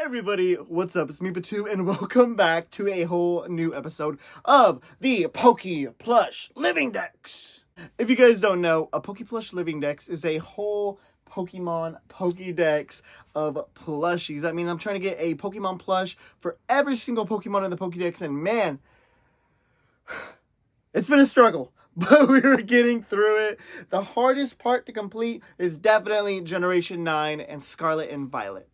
everybody, what's up? It's me, Batu, and welcome back to a whole new episode of the Pokeplush Living Dex. If you guys don't know, a Pokeplush Living Dex is a whole Pokemon Pokédex of plushies. I mean, I'm trying to get a Pokemon plush for every single Pokemon in the Pokédex, and man, it's been a struggle. But we were getting through it. The hardest part to complete is definitely Generation 9 and Scarlet and Violet.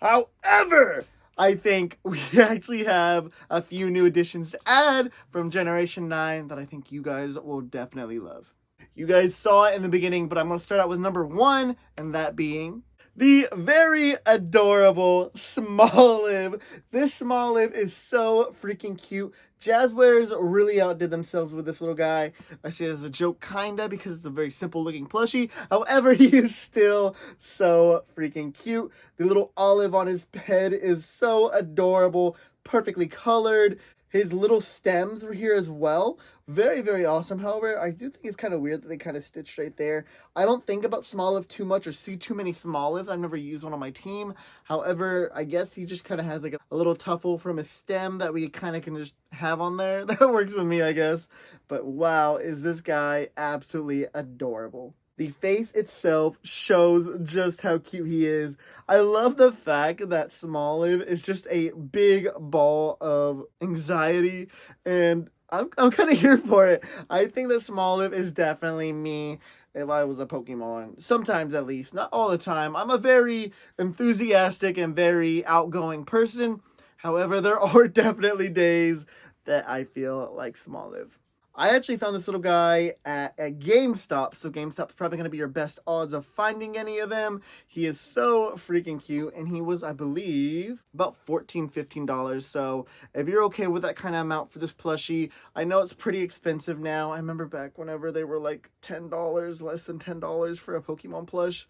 However, I think we actually have a few new additions to add from Generation 9 that I think you guys will definitely love. You guys saw it in the beginning, but I'm going to start out with number 1, and that being the very adorable Smoliv. This Smoliv is so freaking cute. Jazwares really outdid themselves with this little guy. Actually, as a joke, kinda, because it's a very simple looking plushie. However, he is still so freaking cute. The little olive on his head is so adorable, perfectly colored. His little stems are here as well. Very, very awesome. However, I do think it's kind of weird that they kind of stitched right there. I don't think about Smoliv too much or see too many Smolivs. I've never used one on my team. However, I guess he just kind of has like a little tuffle from his stem that we kind of can just have on there. That works with me, I guess. But wow, is this guy absolutely adorable. The face itself shows just how cute he is. I love the fact that Smoliv is just a big ball of anxiety, and I'm kind of here for it. I think that Smoliv is definitely me if I was a Pokemon. Sometimes at least, not all the time. I'm a very enthusiastic and very outgoing person. However, there are definitely days that I feel like Smoliv. I actually found this little guy at GameStop, so GameStop's probably going to be your best odds of finding any of them. He is so freaking cute, and he was, I believe, about $14, $15. So if you're okay with that kind of amount for this plushie, I know it's pretty expensive now. I remember back whenever they were like $10, less than $10 for a Pokemon plush.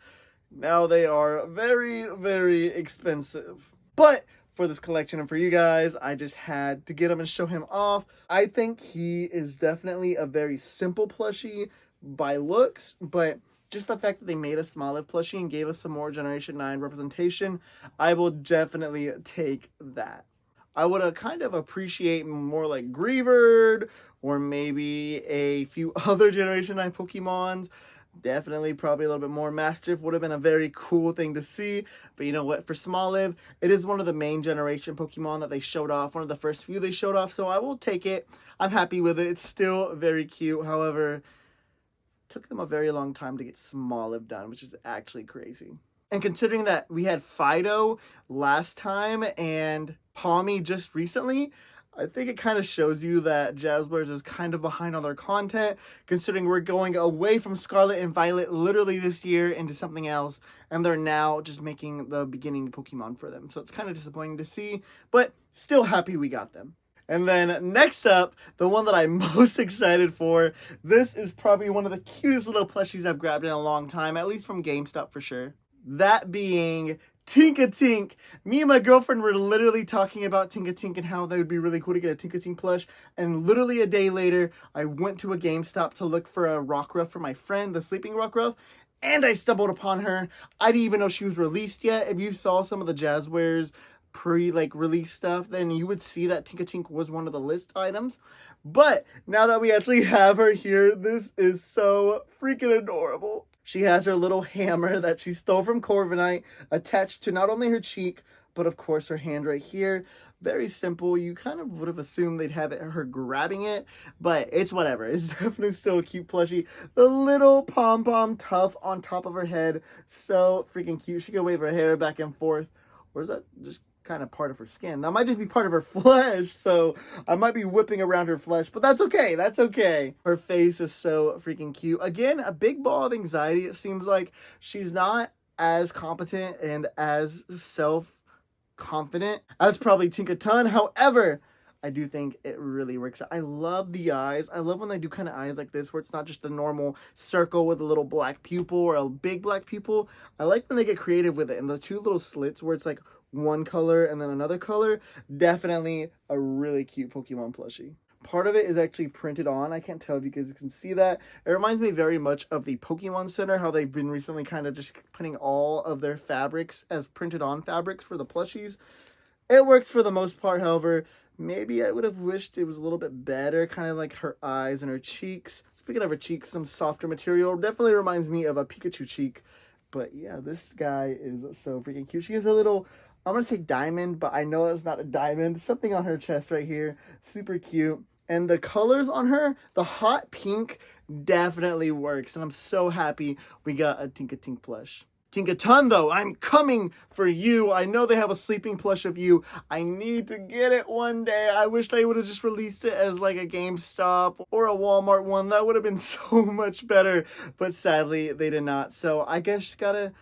Now they are very, very expensive. But for this collection and for you guys, I just had to get him and show him off. I think he is definitely a very simple plushie by looks, but just the fact that they made a Smoliv plushie and gave us some more Generation 9 representation, I will definitely take that. I would kind of appreciate more like Greavard or maybe a few other Generation 9 Pokemons. Definitely probably a little bit more Mastiff would have been a very cool thing to see. But you know what? For Smoliv, it is one of the main generation Pokemon that they showed off. One of the first few they showed off. So I will take it. I'm happy with it. It's still very cute. However, it took them a very long time to get Smoliv done, which is actually crazy. And considering that we had Fido last time and Palmy just recently, I think it kind of shows you that Jazwares is kind of behind on their content, considering we're going away from Scarlet and Violet literally this year into something else, and they're now just making the beginning Pokemon for them. So it's kind of disappointing to see, but still happy we got them. And then next up, the one that I'm most excited for, this is probably one of the cutest little plushies I've grabbed in a long time, at least from GameStop for sure. That being Tinkatink. Me and my girlfriend were literally talking about Tinkatink and how that would be really cool to get a Tinkatink plush. And literally a day later, I went to a GameStop to look for a Rockruff for my friend, the Sleeping Rockruff. And I stumbled upon her. I didn't even know she was released yet. If you saw some of the Jazwares release stuff, then you would see that Tinkatink was one of the list items. But now that we actually have her here, this is so freaking adorable. She has her little hammer that she stole from Corviknight attached to not only her cheek, but of course her hand right here. Very simple. You kind of would have assumed they'd have her grabbing it, but it's whatever. It's definitely still a cute plushie. The little pom-pom tuft on top of her head. So freaking cute. She can wave her hair back and forth. Or is that just kind of part of her skin? That might just be part of her flesh, so I might be whipping around her flesh, but that's okay. That's okay. Her face is so freaking cute. Again, a big ball of anxiety. It seems like she's not as competent and as self-confident as probably Tinkaton. However, I do think it really works out. I love the eyes. I love when they do kind of eyes like this, where it's not just the normal circle with a little black pupil or a big black pupil. I like when they get creative with it, and the two little slits where it's like one color and then another color. Definitely a really cute Pokemon plushie. Part of it is actually printed on. I can't tell if you guys can see that. It reminds me very much of the Pokemon Center, how they've been recently kind of just putting all of their fabrics as printed on fabrics for the plushies. It works for the most part, however, maybe I would have wished it was a little bit better, kind of like her eyes and her cheeks. Speaking of her cheeks, some softer material. Definitely reminds me of a Pikachu cheek. But yeah, this guy is so freaking cute. She has a little, I'm going to say diamond, but I know it's not a diamond. Something on her chest right here. Super cute. And the colors on her, the hot pink definitely works. And I'm so happy we got a Tinkatink plush. Tinkaton, though, I'm coming for you. I know they have a sleeping plush of you. I need to get it one day. I wish they would have just released it as like a GameStop or a Walmart one. That would have been so much better. But sadly, they did not. So I guess gotta,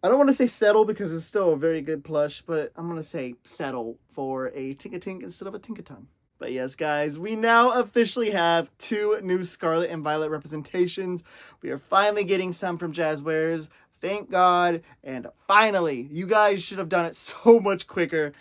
I don't want to say settle because it's still a very good plush, but I'm going to say settle for a Tinkatink instead of a Tinkaton. But yes, guys, we now officially have 2 new Scarlet and Violet representations. We are finally getting some from Jazwares. Thank God. And finally, you guys should have done it so much quicker.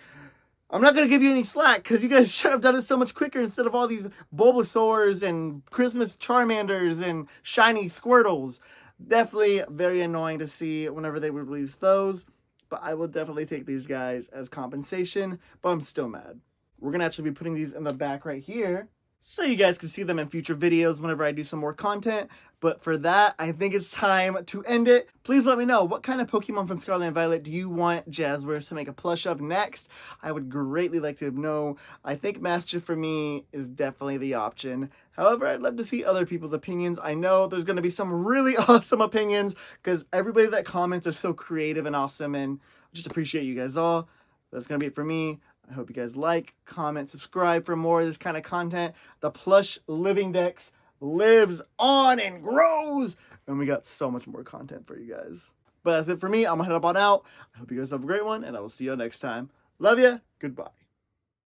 I'm not going to give you any slack because you guys should have done it so much quicker instead of all these Bulbasaurs and Christmas Charmanders and shiny Squirtles. Definitely very annoying to see whenever they would release those. But I will definitely take these guys as compensation. But I'm still mad. We're going to actually be putting these in the back right here, so you guys can see them in future videos whenever I do some more content. But for that, I think it's time to end it. Please let me know, what kind of Pokemon from Scarlet and Violet do you want Jazwares to make a plush of next? I would greatly like to know. I think Master for me is definitely the option. However, I'd love to see other people's opinions. I know there's going to be some really awesome opinions because everybody that comments are so creative and awesome, and I just appreciate you guys all. That's going to be it for me. I hope you guys like, comment, subscribe for more of this kind of content. The Plush Living Dex lives on and grows. And we got so much more content for you guys. But that's it for me. I'm going to head up on out. I hope you guys have a great one. And I will see you next time. Love ya. Goodbye.